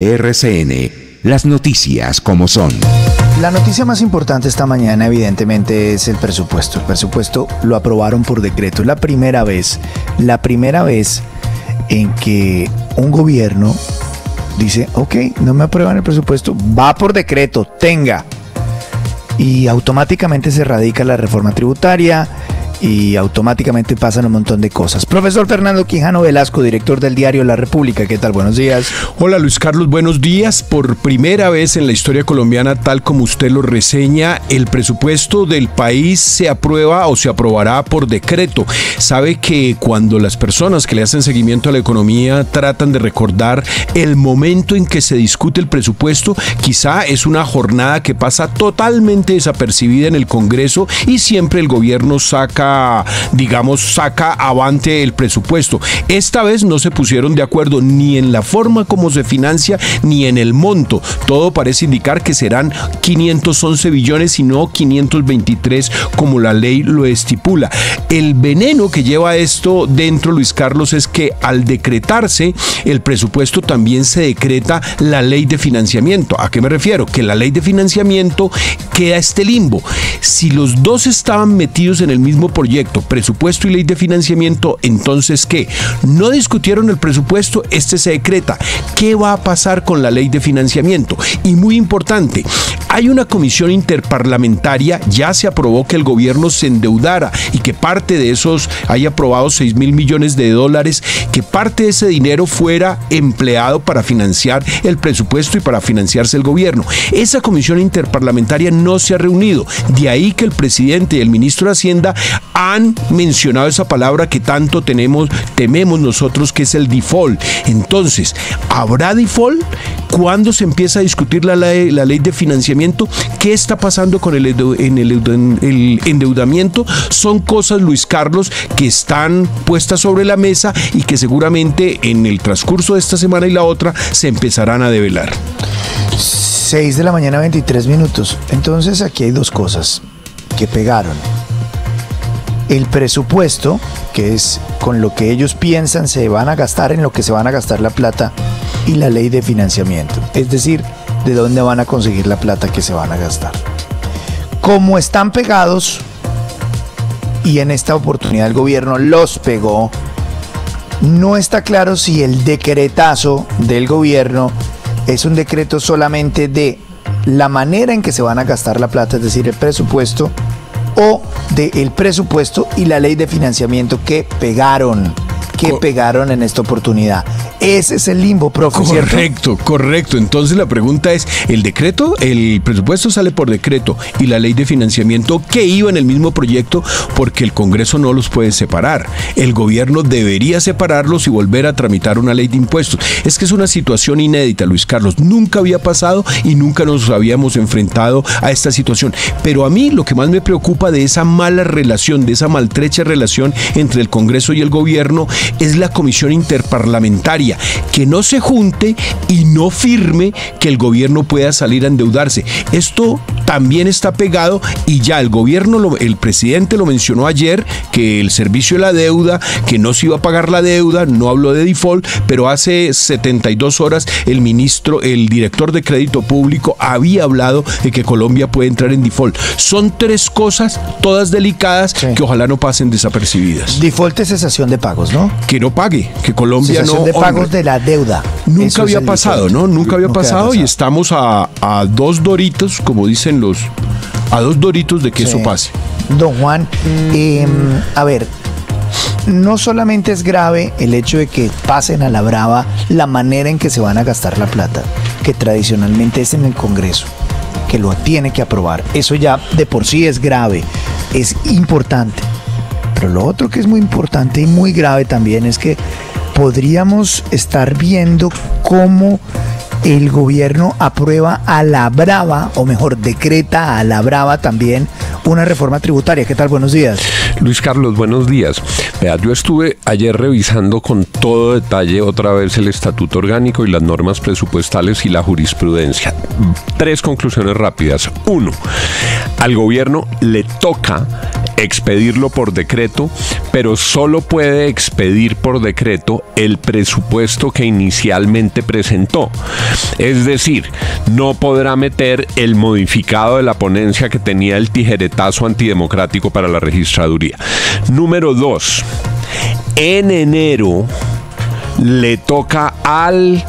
RCN, las noticias como son. La noticia más importante esta mañana evidentemente es el presupuesto. El presupuesto lo aprobaron por decreto. La primera vez en que un gobierno dice, ok, no me aprueban el presupuesto, va por decreto, tenga. Y automáticamente se radica la reforma tributaria y automáticamente pasan un montón de cosas. Profesor Fernando Quijano Velasco, director del diario La República, ¿qué tal? Buenos días. Hola Luis Carlos, buenos días. Por primera vez en la historia colombiana, tal como usted lo reseña, el presupuesto del país se aprueba o se aprobará por decreto. Sabe que cuando las personas que le hacen seguimiento a la economía tratan de recordar el momento en que se discute el presupuesto, quizá es una jornada que pasa totalmente desapercibida en el Congreso y siempre el gobierno saca avante el presupuesto. Esta vez no se pusieron de acuerdo ni en la forma como se financia ni en el monto. Todo parece indicar que serán 511 billones y no 523 como la ley lo estipula. El veneno que lleva esto dentro, Luis Carlos, es que al decretarse el presupuesto también se decreta la ley de financiamiento. ¿A qué me refiero? Que la ley de financiamiento queda este limbo. Si los dos estaban metidos en el mismo proyecto, presupuesto y ley de financiamiento, entonces ¿qué? No discutieron el presupuesto, este se decreta. ¿Qué va a pasar con la ley de financiamiento? Y muy importante, hay una comisión interparlamentaria, ya se aprobó que el gobierno se endeudara y que parte de esos, haya aprobado 6.000 millones de dólares, que parte de ese dinero fuera empleado para financiar el presupuesto y para financiarse el gobierno. Esa comisión interparlamentaria no se ha reunido, de ahí que el presidente y el ministro de Hacienda han mencionado esa palabra que tanto tememos nosotros, que es el default. Entonces, ¿habrá default? ¿Cuándo se empieza a discutir la ley de financiamiento? ¿Qué está pasando con el endeudamiento? Son cosas, Luis Carlos, que están puestas sobre la mesa y que seguramente en el transcurso de esta semana y la otra se empezarán a develar. 6 de la mañana, 23 minutos. Entonces aquí hay dos cosas que pegaron. El presupuesto, que es con lo que ellos piensan se van a gastar, en lo que se van a gastar la plata, y la ley de financiamiento, es decir, de dónde van a conseguir la plata que se van a gastar. Como están pegados, y en esta oportunidad el gobierno los pegó, no está claro si el decretazo del gobierno es un decreto solamente de la manera en que se van a gastar la plata, es decir, el presupuesto, o del presupuesto y la ley de financiamiento que pegaron en esta oportunidad. Ese es el limbo, profe, ¿cierto? Correcto. Entonces la pregunta es, el presupuesto sale por decreto y la ley de financiamiento que iba en el mismo proyecto, porque el Congreso no los puede separar. El gobierno debería separarlos y volver a tramitar una ley de impuestos. Es que es una situación inédita, Luis Carlos. Nunca había pasado y nunca nos habíamos enfrentado a esta situación. Pero a mí lo que más me preocupa de esa mala relación, de esa maltrecha relación entre el Congreso y el gobierno, es la comisión interparlamentaria, que no se junte y no firme que el gobierno pueda salir a endeudarse. Esto también está pegado y ya el gobierno, el presidente lo mencionó ayer, que el servicio de la deuda, que no se iba a pagar la deuda, no habló de default, pero hace 72 horas el director de Crédito Público había hablado de que Colombia puede entrar en default. Son tres cosas, todas delicadas, sí, que ojalá no pasen desapercibidas. Default es cesación de pagos, ¿no? Que no pague, que Colombia cesación de pagos de la deuda. Nunca había pasado, ¿no? Nunca había pasado y estamos a 2 doritos, como dicen a 2 doritos de que eso pase. Don Juan, a ver, no solamente es grave el hecho de que pasen a la brava la manera en que se van a gastar la plata, que tradicionalmente es en el Congreso, que lo tiene que aprobar. Eso ya de por sí es grave, es importante. Pero lo otro que es muy importante y muy grave también es que podríamos estar viendo cómo el gobierno aprueba a la brava, o mejor, decreta a la brava también una reforma tributaria. ¿Qué tal? Buenos días. Luis Carlos, buenos días. Vea, yo estuve ayer revisando con todo detalle otra vez el Estatuto Orgánico y las normas presupuestales y la jurisprudencia. 3 conclusiones rápidas. 1. Al gobierno le toca expedirlo por decreto, pero solo puede expedir por decreto el presupuesto que inicialmente presentó. Es decir, no podrá meter el modificado de la ponencia que tenía el tijeretazo antidemocrático para la registraduría. Número 2. En enero le toca al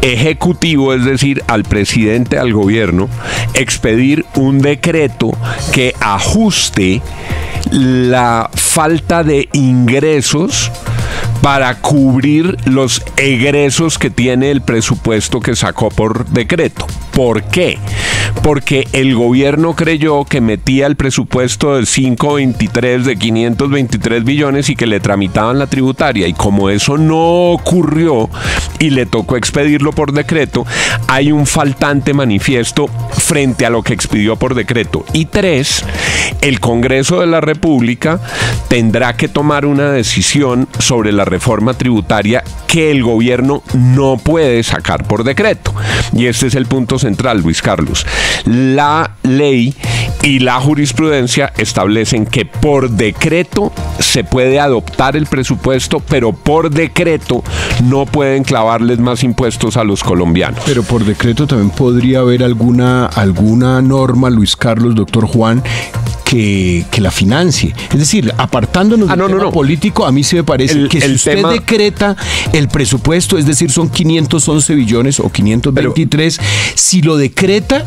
Ejecutivo, es decir, al presidente, al gobierno, expedir un decreto que ajuste la falta de ingresos para cubrir los egresos que tiene el presupuesto que sacó por decreto. ¿Por qué? Porque el gobierno creyó que metía el presupuesto del 523 de 523 billones y que le tramitaban la tributaria, y como eso no ocurrió y le tocó expedirlo por decreto, hay un faltante manifiesto frente a lo que expidió por decreto. Y 3, el Congreso de la República tendrá que tomar una decisión sobre la reforma tributaria que el gobierno no puede sacar por decreto. Y este es el punto central, Luis Carlos. La ley y la jurisprudencia establecen que por decreto se puede adoptar el presupuesto, pero por decreto no pueden clavarles más impuestos a los colombianos. Pero por decreto también podría haber alguna norma, Luis Carlos, doctor Juan, que la financie. Es decir, apartándonos del tema político, a mí sí me parece que si usted decreta el presupuesto, es decir, son 511 billones o 523, si lo decreta,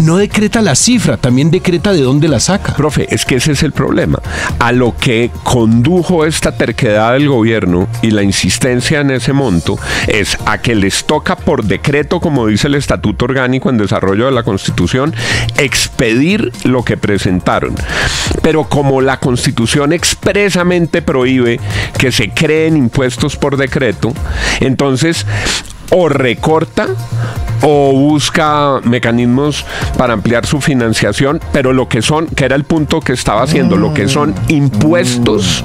no decreta la cifra, también decreta de dónde la saca. Profe, es que ese es el problema. A lo que condujo esta terquedad del gobierno y la insistencia en ese monto es a que les toca por decreto, como dice el Estatuto Orgánico en desarrollo de la Constitución, expedir lo que presentaron. Pero como la Constitución expresamente prohíbe que se creen impuestos por decreto, entonces o recorta o busca mecanismos para ampliar su financiación, pero lo que son, que era el punto que estaba haciendo, lo que son impuestos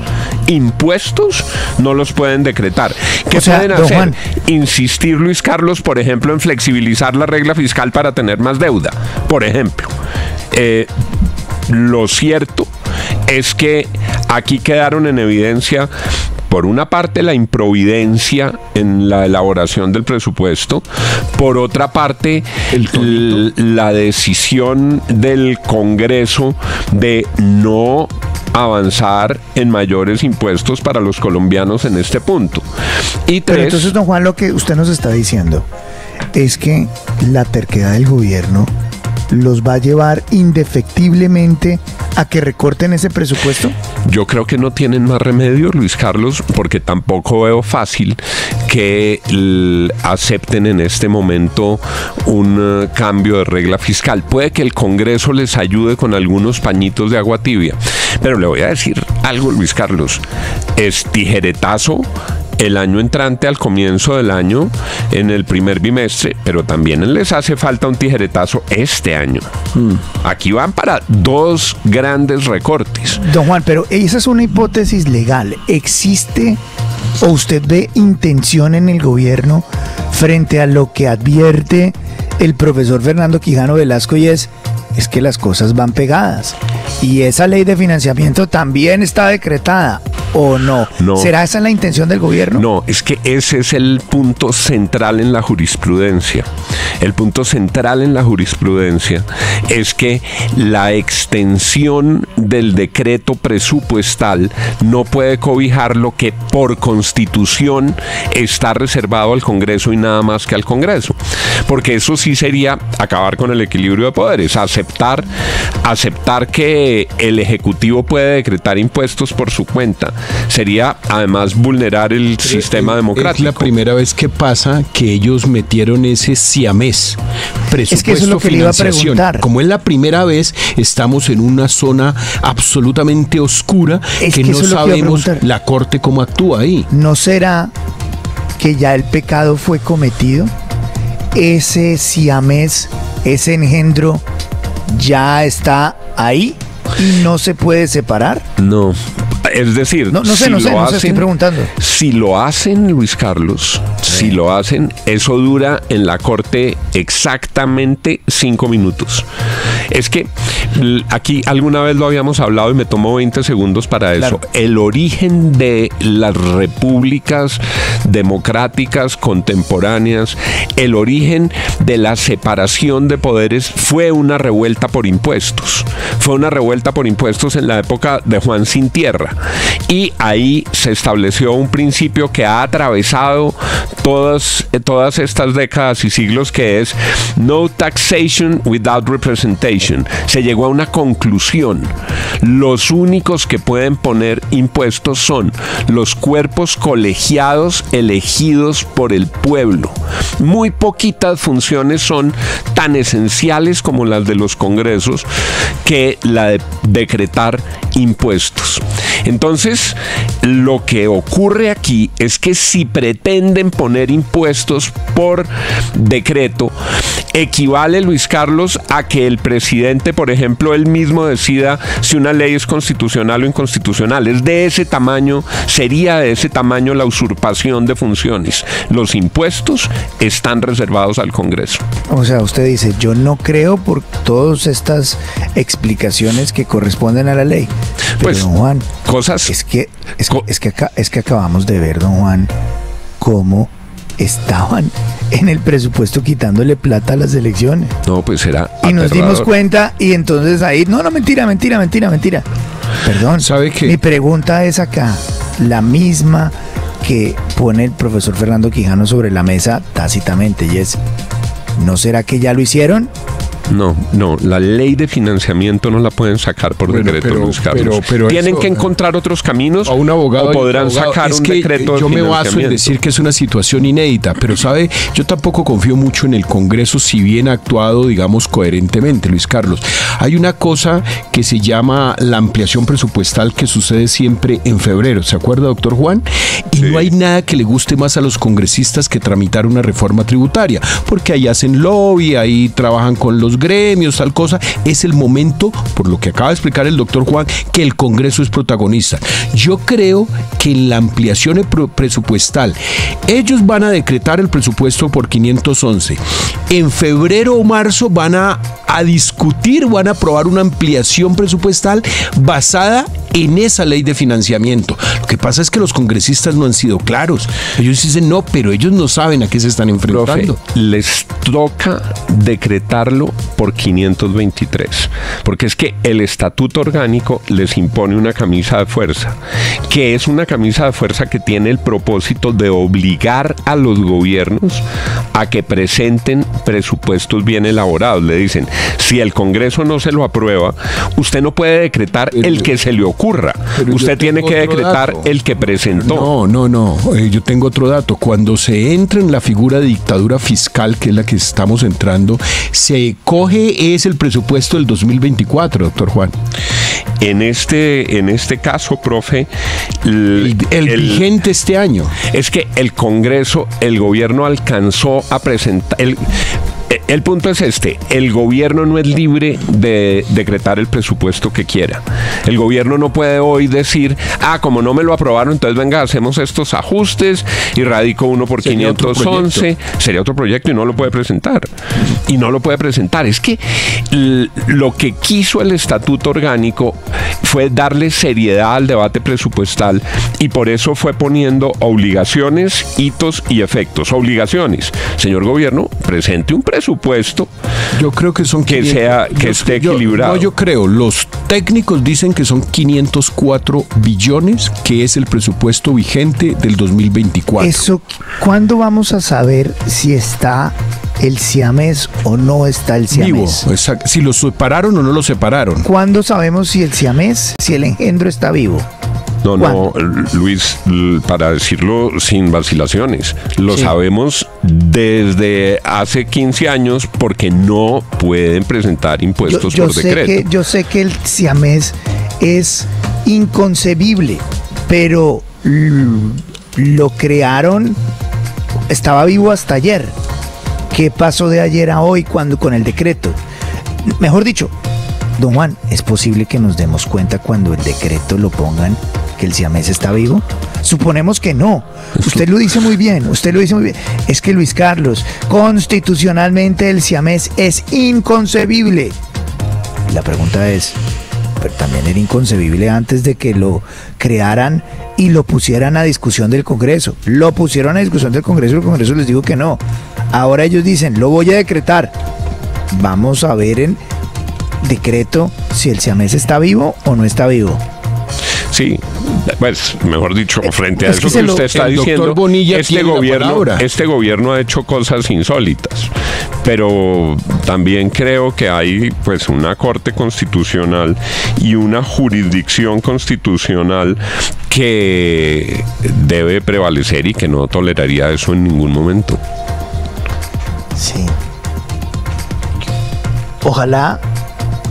no los pueden decretar. ¿Qué pueden hacer? Juan, insistir, Luis Carlos, por ejemplo, en flexibilizar la regla fiscal para tener más deuda, por ejemplo. Lo cierto es que aquí quedaron en evidencia, por una parte, la improvidencia en la elaboración del presupuesto, por otra parte, la decisión del Congreso de no avanzar en mayores impuestos para los colombianos en este punto. Y 3, pero entonces, don Juan, lo que usted nos está diciendo es que la terquedad del gobierno los va a llevar indefectiblemente a que recorten ese presupuesto. Yo creo que no tienen más remedio, Luis Carlos, porque tampoco veo fácil que acepten en este momento un cambio de regla fiscal. Puede que el Congreso les ayude con algunos pañitos de agua tibia, pero le voy a decir algo, Luis Carlos, es tijeretazo el año entrante, al comienzo del año, en el primer bimestre, pero también les hace falta un tijeretazo este año. Aquí van para 2 grandes recortes. Don Juan, pero esa es una hipótesis legal. ¿Existe o usted ve intención en el gobierno frente a lo que advierte el profesor Fernando Quijano Velasco, y es que las cosas van pegadas? Y esa ley de financiamiento también está decretada, ¿o no? No. ¿Será esa la intención del gobierno? No, es que ese es el punto central en la jurisprudencia. El punto central en la jurisprudencia es que la extensión del decreto presupuestal no puede cobijar lo que por Constitución está reservado al Congreso y nada más que al Congreso. Porque eso sí sería acabar con el equilibrio de poderes, aceptar que el Ejecutivo puede decretar impuestos por su cuenta. Sería además vulnerar el sistema democrático. Es la primera vez que pasa que ellos metieron ese siamés, presupuesto, es que eso es lo que le iba a preguntar. Como es la primera vez, estamos en una zona absolutamente oscura, que no sabemos la Corte cómo actúa ahí. ¿No será que ya el pecado fue cometido? Ese siamés, ese engendro ya está ahí y no se puede separar. No, es decir, no sé, estoy preguntando. Si lo hacen, Luis Carlos, si lo hacen, eso dura en la Corte exactamente 5 minutos. Es que, Aquí alguna vez lo habíamos hablado y me tomó 20 segundos para eso. Claro. El origen de las repúblicas democráticas contemporáneas, el origen de la separación de poderes fue una revuelta por impuestos. Fue una revuelta por impuestos en la época de Juan Sin Tierra. Y ahí se estableció un principio que ha atravesado todas estas décadas y siglos, que es no taxation without representation. Se llegó a una conclusión. Los únicos que pueden poner impuestos son los cuerpos colegiados elegidos por el pueblo. Muy poquitas funciones son tan esenciales como las de los congresos, que la de decretar impuestos. Entonces, lo que ocurre aquí es que si pretenden poner impuestos por decreto, equivale, Luis Carlos, a que el presidente, por ejemplo, él mismo decida si una ley es constitucional o inconstitucional. Es de ese tamaño, sería de ese tamaño la usurpación de funciones. Los impuestos están reservados al Congreso. O sea, usted dice, yo no creo por todas estas explicaciones que corresponden a la ley. Pero, Pues, don Juan, cosas... es que acabamos de ver, don Juan, cómo estaban en el presupuesto quitándole plata a las elecciones. No, pues era Y nos dimos aterrador. cuenta, y entonces ahí, no, mentira. Perdón, ¿Sabe qué? Mi pregunta es acá, la misma que pone el profesor Fernando Quijano sobre la mesa tácitamente, y es, ¿no será que ya lo hicieron? No, la ley de financiamiento no la pueden sacar por Bueno, decreto, pero- Luis Carlos. pero Tienen eso- que encontrar otros caminos, A un abogado o podrán y un abogado. sacar Es un que decreto de yo me baso en financiamiento. decir que es una situación inédita, pero sabe, yo tampoco confío mucho en el Congreso, si bien ha actuado, digamos, coherentemente, Luis Carlos. Hay una cosa que se llama la ampliación presupuestal, que sucede siempre en febrero, ¿se acuerda, doctor Juan? Y Sí. no hay nada que le guste más a los congresistas que tramitar una reforma tributaria, porque ahí hacen lobby, ahí trabajan con los gremios, tal cosa. Es el momento, por lo que acaba de explicar el doctor Juan, que el Congreso es protagonista. Yo creo que en la ampliación presupuestal, ellos van a decretar el presupuesto por 511. En febrero o marzo van a discutir, van a aprobar una ampliación presupuestal basada en esa ley de financiamiento. Lo que pasa es que los congresistas no han sido claros. Ellos dicen no, pero ellos no saben a qué se están enfrentando. Profe, les toca decretarlo por 523, porque es que el estatuto orgánico les impone una camisa de fuerza, que es una camisa de fuerza que tiene el propósito de obligar a los gobiernos a que presenten presupuestos bien elaborados. Le dicen, si el Congreso no se lo aprueba, usted no puede decretar el que se le ocurra. Pero Usted yo tiene tengo que otro decretar dato. el que presentó. No. Yo tengo otro dato. Cuando se entra en la figura de dictadura fiscal, que es la que estamos entrando, se coge es el presupuesto del 2024, doctor Juan. En este caso, profe, El vigente este año. es que el Congreso, el gobierno alcanzó a presentar... El punto es este: el gobierno no es libre de decretar el presupuesto que quiera. El gobierno no puede hoy decir, como no me lo aprobaron, entonces venga, hacemos estos ajustes y radico uno por Sería otro 511. Sería otro proyecto y no lo puede presentar. Es que lo que quiso el estatuto orgánico fue darle seriedad al debate presupuestal, y por eso fue poniendo obligaciones, hitos y efectos. Obligaciones: señor gobierno, presente un presupuesto Yo creo que son que 500, esté equilibrado. Yo creo, los técnicos dicen que son 504 billones, que es el presupuesto vigente del 2024. Eso, ¿cuándo vamos a saber si está el siamés o no está el Vivo, siamés? exacto. Si lo separaron o no lo separaron. ¿Cuándo sabemos si el siamés, si el engendro está vivo? No, Luis, para decirlo sin vacilaciones, lo Sí. sabemos desde hace 15 años, porque no pueden presentar impuestos por decreto. Yo sé que el siamés es inconcebible, pero lo crearon, estaba vivo hasta ayer. ¿Qué pasó de ayer a hoy con el decreto? Mejor dicho, don Juan, ¿es posible que nos demos cuenta cuando el decreto lo pongan que el siamés está vivo? Suponemos que no. Usted lo dice muy bien, Es que, Luis Carlos, constitucionalmente el siamés es inconcebible. La pregunta es, pero también era inconcebible antes de que lo crearan y lo pusieran a discusión del Congreso. Lo pusieron a discusión del Congreso y el Congreso les dijo que no. Ahora ellos dicen, lo voy a decretar. Vamos a ver en decreto si el siamés está vivo o no está vivo. Sí, pues mejor dicho, frente a Es eso que que se lo- usted está el doctor diciendo, Bonilla tiene la palabra. este gobierno ha hecho cosas insólitas, pero también creo que hay pues una corte constitucional y una jurisdicción constitucional que debe prevalecer y que no toleraría eso en ningún momento. Sí. Ojalá,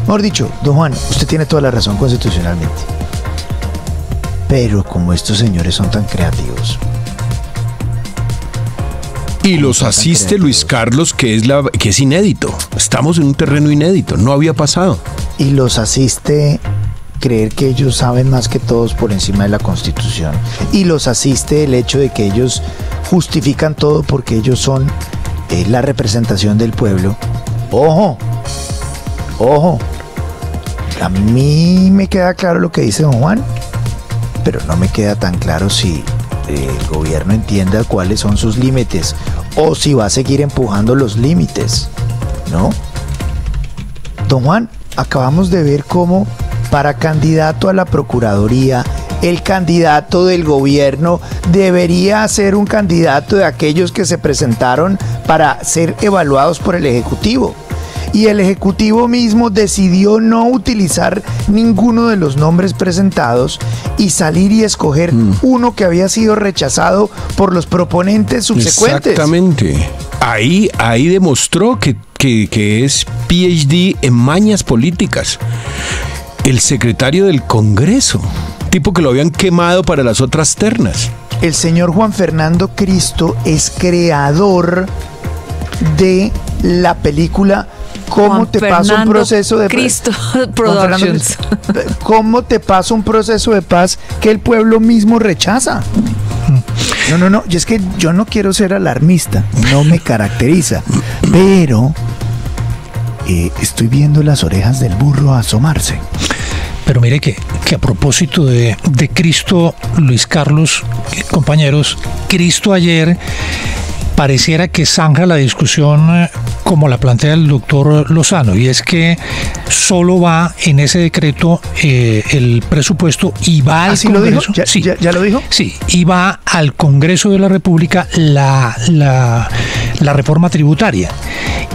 mejor dicho, don Juan, usted tiene toda la razón constitucionalmente. Pero como estos señores son tan creativos. Y los asiste Luis Carlos, que es inédito. Estamos en un terreno inédito, no había pasado. Y los asiste creer que ellos saben más que todos por encima de la Constitución. Y los asiste el hecho de que ellos justifican todo porque ellos son la representación del pueblo. ¡Ojo! ¡Ojo! A mí me queda claro lo que dice don Juan, pero no me queda tan claro si el gobierno entienda cuáles son sus límites o si va a seguir empujando los límites, ¿no? Don Juan, acabamos de ver cómo para candidato a la Procuraduría, el candidato del gobierno debería ser un candidato de aquellos que se presentaron para ser evaluados por el Ejecutivo. Y el Ejecutivo mismo decidió no utilizar ninguno de los nombres presentados y salir y escoger uno que había sido rechazado por los proponentes subsecuentes. Exactamente. Ahí demostró que es PhD en mañas políticas. El secretario del Congreso, tipo que lo habían quemado para las otras ternas. El señor Juan Fernando Cristo es creador de la película ¿Cómo Juan te pasa un Fernando proceso de Cristo Juan Fernando Productions. Cristo. ¿Cómo te pasa un proceso de paz que el pueblo mismo rechaza? No, y es que yo no quiero ser alarmista, no me caracteriza, pero estoy viendo las orejas del burro asomarse. Pero mire que a propósito de Cristo, Luis Carlos, compañeros, Cristo ayer pareciera que zanja la discusión como la plantea el doctor Lozano, y es que solo va en ese decreto el presupuesto y va al ¿Así Congreso. lo dijo? ¿Ya lo dijo? Sí, y va al Congreso de la República la reforma tributaria,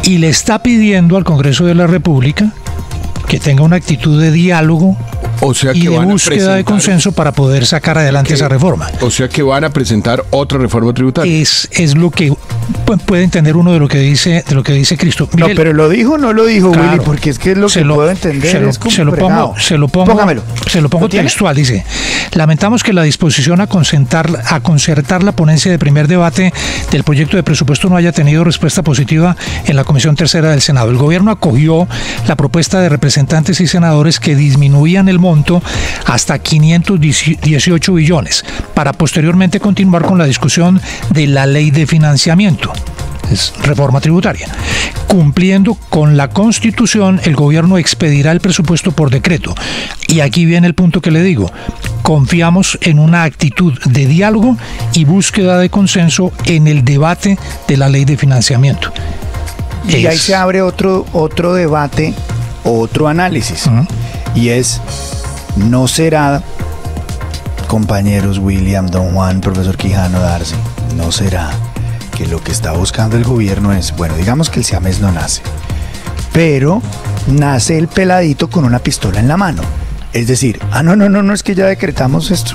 y le está pidiendo al Congreso de la República que tenga una actitud de diálogo, O sea que y de van a búsqueda de presentar- consenso para poder sacar adelante esa reforma. O sea que van a presentar otra reforma tributaria. Es lo que puede entender uno de lo que dice Cristo. No, Mire, pero lo dijo o no lo dijo, claro, Willy, porque es que es lo que puedo entender. Es se lo complicado. pongo Póngamelo. ¿Lo tiene? textual. Dice: lamentamos que la disposición a concertar la ponencia de primer debate del proyecto de presupuesto no haya tenido respuesta positiva en la Comisión Tercera del Senado. El gobierno acogió la propuesta de representantes y senadores que disminuían el monto hasta 518 billones para posteriormente continuar con la discusión de la ley de financiamiento. Es reforma tributaria. Cumpliendo con la Constitución, el gobierno expedirá el presupuesto por decreto. Y aquí viene el punto que le digo. Confiamos en una actitud de diálogo y búsqueda de consenso en el debate de la ley de financiamiento. Y ahí se abre otro debate, otro análisis. Y es, ¿no será, compañeros William, Don Juan, profesor Quijano, Darcy, no será que lo que está buscando el gobierno es, bueno, digamos que el siamés no nace, pero nace el peladito con una pistola en la mano? Es decir, no, es que ya decretamos esto.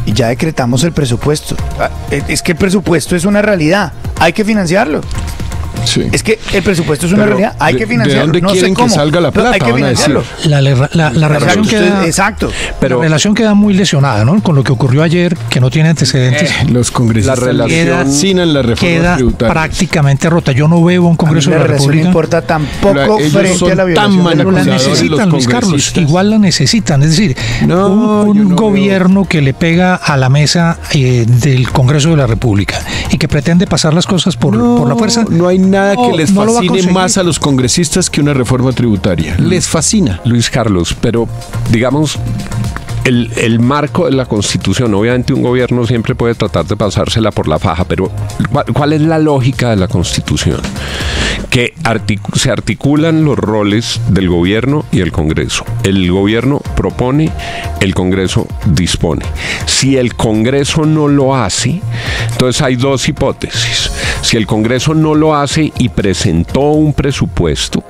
Y ya decretamos el presupuesto. Es que el presupuesto es una realidad, hay que financiarlo. Sí. Es que el presupuesto es una Pero, realidad, hay que financiarlo. ¿de dónde no sé quieren que cómo, salga la pero hay plata? que Van a decir. financiarlo. La relación queda, Exacto. Pero la relación queda muy lesionada, ¿no? Con lo que ocurrió ayer, que no tiene antecedentes. Los congresistas La relación asesinan la reforma Queda tributaria. prácticamente rota. Yo no veo un Congreso A mí de la relación no República. importa tampoco Ellos frente son a la tan violación de la Pero la manipuladores, necesitan, los Luis Carlos, congresistas. igual la necesitan. Es decir, No, un yo no gobierno que le pega a la mesa del Congreso de la República y que pretende pasar las cosas por la fuerza. No hay nada que les no lo va a fascine conseguir. más a los congresistas que una reforma tributaria. Les fascina. Luis Carlos, pero digamos, el marco de la Constitución, obviamente un gobierno siempre puede tratar de pasársela por la faja, pero ¿cuál es la lógica de la Constitución? Que se articulan los roles del gobierno y el Congreso. El gobierno propone, el Congreso dispone. Si el Congreso no lo hace, entonces hay dos hipótesis. Si el Congreso no lo hace y presentó un presupuesto,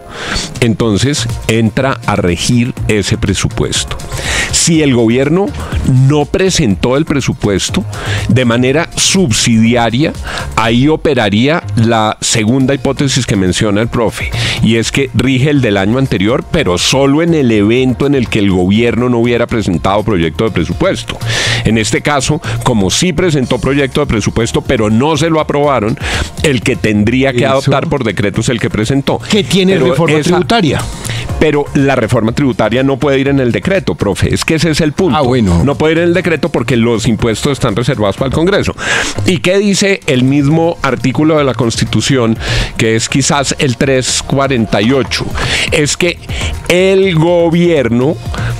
entonces entra a regir ese presupuesto. Si el gobierno no presentó el presupuesto, de manera subsidiaria, ahí operaría la segunda hipótesis que menciona el profe, y es que rige el del año anterior, pero solo en el evento en el que el gobierno no hubiera presentado proyecto de presupuesto. En este caso, como sí presentó proyecto de presupuesto, pero no se lo aprobaron, el que tendría que adoptar por decreto es el que presentó. ¿Qué tiene Pero reforma tributaria? Pero la reforma tributaria no puede ir en el decreto, profe. Es que ese es el punto. Ah, bueno. No puede ir en el decreto porque los impuestos están reservados para el Congreso. ¿Y qué dice el mismo artículo de la Constitución, que es quizás el 348? Es que el gobierno,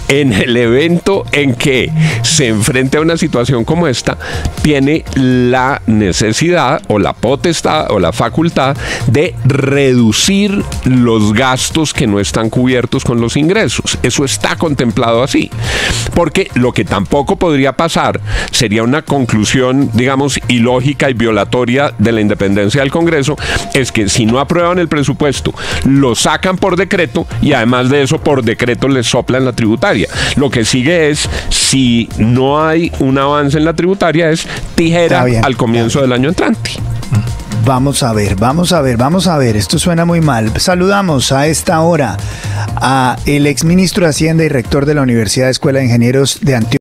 en el evento en que se enfrente a una situación como esta, tiene la necesidad o la potestad o la facultad de reducir los gastos que no están cubiertos con los ingresos. Eso está contemplado así. Porque lo que tampoco podría pasar sería una conclusión, digamos, ilógica y violatoria de la independencia del Congreso, es que si no aprueban el presupuesto, lo sacan por decreto y además de eso, por decreto les soplan la tributaria. Lo que sigue es, si no hay un avance en la tributaria, es tijera al comienzo del año entrante. Vamos a ver, esto suena muy mal. Saludamos a esta hora a el exministro de Hacienda y rector de la Universidad Escuela de Ingenieros de Antioquia.